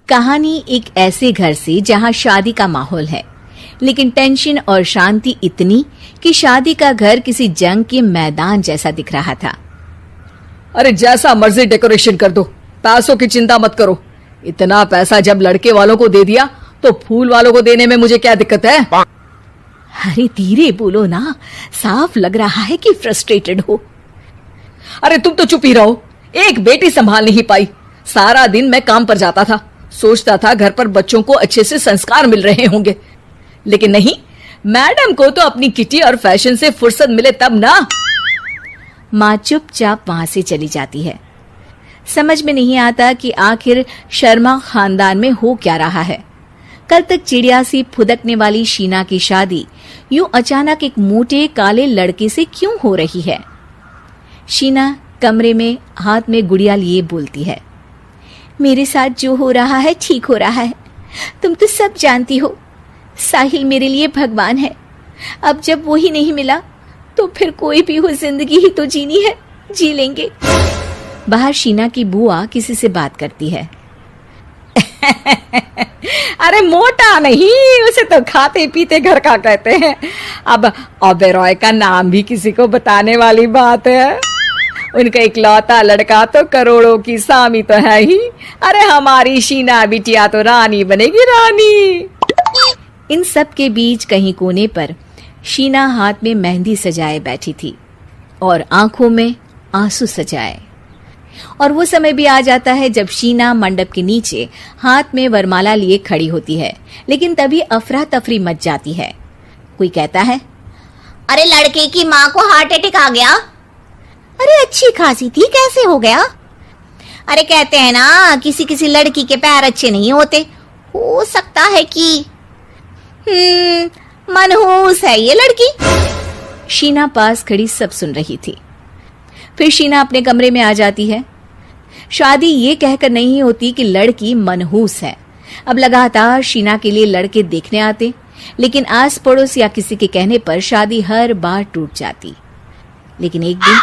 कहानी एक ऐसे घर से जहां शादी का माहौल है, लेकिन टेंशन और शांति इतनी कि शादी का घर किसी जंग के मैदान जैसा दिख रहा था। अरे जैसा मर्जी डेकोरेशन कर दो, पैसों की चिंता मत करो। इतना पैसा जब लड़के वालों को दे दिया तो फूल वालों को देने में मुझे क्या दिक्कत है? अरे धीरे बोलो ना, साफ लग रहा है कि फ्रस्ट्रेटेड हो। अरे तुम तो चुप ही रहो, एक बेटी संभाल नहीं पाई। सारा दिन मैं काम पर जाता था, सोचता था घर पर बच्चों को अच्छे से संस्कार मिल रहे होंगे, लेकिन नहीं, मैडम को तो अपनी किटी और फैशन से फुर्सत मिले तब ना। माँ चुपचाप वहां से चली जाती है। समझ में नहीं आता कि आखिर शर्मा खानदान में हो क्या रहा है। कल तक चिड़िया सी फुदकने वाली शीना की शादी यूं अचानक एक मोटे काले लड़के से क्यों हो रही है? शीना कमरे में हाथ में गुड़िया लिए बोलती है, मेरे साथ जो हो रहा है ठीक हो रहा है। तुम तो सब जानती हो, साहिल मेरे लिए भगवान है। अब जब वो ही नहीं मिला तो फिर कोई भी हो, जिंदगी ही तो जीनी है, जी लेंगे। बाहर शीना की बुआ किसी से बात करती है। अरे मोटा नहीं, उसे तो खाते पीते घर का कहते हैं। अब ओबेरॉय का नाम भी किसी को बताने वाली बात है। उनका इकलौता लड़का तो करोड़ों की सामी तो है ही। अरे हमारी शीना बिटिया तो रानी बनेगी, रानी। इन सब के बीच कहीं कोने पर शीना हाथ में मेहंदी सजाए बैठी थी और आंखों में आंसू सजाए। और वो समय भी आ जाता है जब शीना मंडप के नीचे हाथ में वरमाला लिए खड़ी होती है, लेकिन तभी अफरा तफरी मच जाती है। कोई कहता है, अरे लड़के की माँ को हार्ट अटैक आ गया। अरे अच्छी खासी थी, कैसे हो गया? अरे कहते हैं ना, किसी किसी लड़की के पैर अच्छे नहीं होते, हो सकता है कि मनहूस है ये लड़की। शीना पास खड़ी सब सुन रही थी। फिर शीना अपने कमरे में आ जाती है। शादी ये कहकर नहीं होती कि लड़की मनहूस है। अब लगातार शीना के लिए लड़के देखने आते, लेकिन आस पड़ोस या किसी के कहने पर शादी हर बार टूट जाती। लेकिन एक दिन,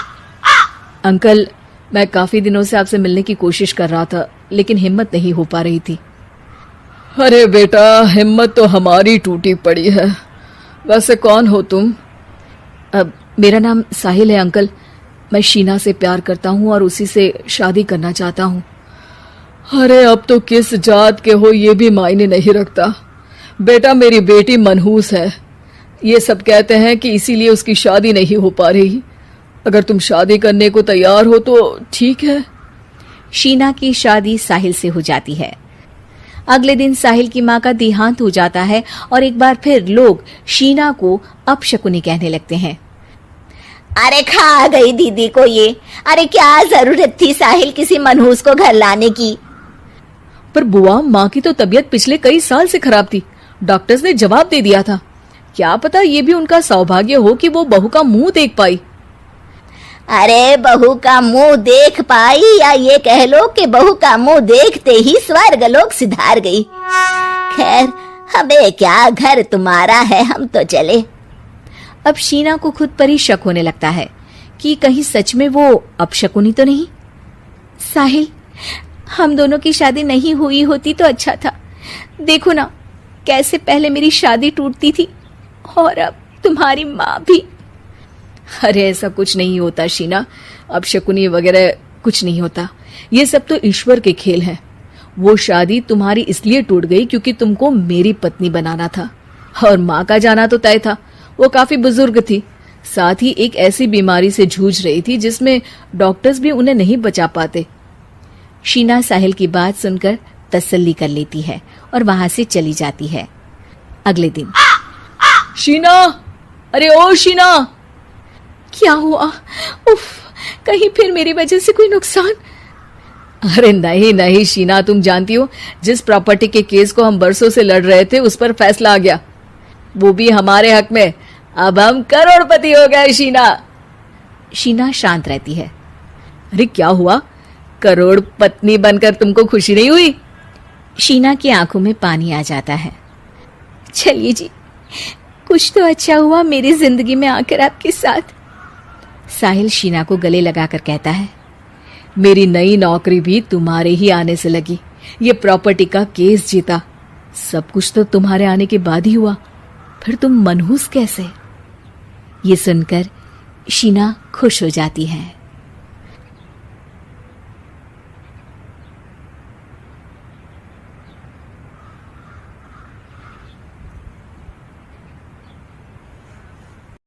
अंकल, मैं काफी दिनों से आपसे मिलने की कोशिश कर रहा था, लेकिन हिम्मत नहीं हो पा रही थी। अरे बेटा, हिम्मत तो हमारी टूटी पड़ी है। वैसे कौन हो तुम? अब मेरा नाम साहिल है अंकल। मैं शीना से प्यार करता हूँ और उसी से शादी करना चाहता हूँ। अरे अब तो किस जात के हो ये भी मायने नहीं रखता। बेटा, मेरी बेटी मनहूस है। ये सब कहते हैं कि इसीलिए उसकी शादी नहीं हो पा रही। अगर तुम शादी करने को तैयार हो तो ठीक है। शीना की शादी साहिल से हो जाती है। अगले दिन साहिल की माँ का देहांत हो जाता है और एक बार फिर लोग शीना को अपशकुनी कहने लगते हैं। अरे खा गई दीदी को ये। अरे क्या जरूरत थी साहिल किसी मनहूस को घर लाने की? पर बुआ, माँ की तो तबीयत पिछले कई साल से खराब थी। डॉक्टर्स ने जवाब दे दिया था। क्या पता ये भी उनका सौभाग्य हो कि वो बहू का मुंह देख पाई। अरे बहू का मुंह देख पाई, या ये कह लो कि बहू का मुंह देखते ही स्वर्ग लोक सिधार गई। खैर, हमें क्या, घर तुम्हारा है, हम तो चले। अब शीना को खुद पर ही शक होने लगता है कि कहीं सच में वो अपशकुनी तो नहीं। साहिल, हम दोनों की शादी नहीं हुई होती तो अच्छा था। देखो ना, कैसे पहले मेरी शादी टूटती थी और अब तुम्हारी माँ भी। अरे ऐसा कुछ नहीं होता शीना, अपशकुनी वगैरह कुछ नहीं होता। ये सब तो ईश्वर के खेल हैं। वो शादी तुम्हारी इसलिए टूट गई क्योंकि तुमको मेरी पत्नी बनाना था, और माँ का जाना तो तय था। वो काफी बुजुर्ग थी, साथ ही एक ऐसी बीमारी से जूझ रही थी जिसमें डॉक्टर्स भी उन्हें नहीं बचा पाते। शीना साहिल की बात सुनकर तसल्ली कर लेती है और वहां से चली जाती है। अगले दिन, शीना, अरे ओ शीना। क्या हुआ? उफ, कहीं फिर मेरी वजह से कोई नुकसान? अरे नहीं नहीं शीना, तुम जानती हो, जिस प्रॉपर्टी के केस को हम बरसों से लड़ रहे थे उस पर फैसला आ गया, वो भी हमारे हक में। अब हम करोड़पति हो गए शीना। शीना शांत रहती है। अरे क्या हुआ? करोड़ पत्नी बनकर तुमको खुशी नहीं हुई? शीना की आंखों में पानी आ जाता है। चलिए जी, कुछ तो अच्छा हुआ मेरी जिंदगी में आकर आपके साथ। साहिल शीना को गले लगाकर कहता है, मेरी नई नौकरी भी तुम्हारे ही आने से लगी। ये प्रॉपर्टी का केस जीता। सब कुछ तो तुम्हारे आने के बाद ही हुआ, फिर तुम मनहूस कैसे? ये सुनकर शीना खुश हो जाती है।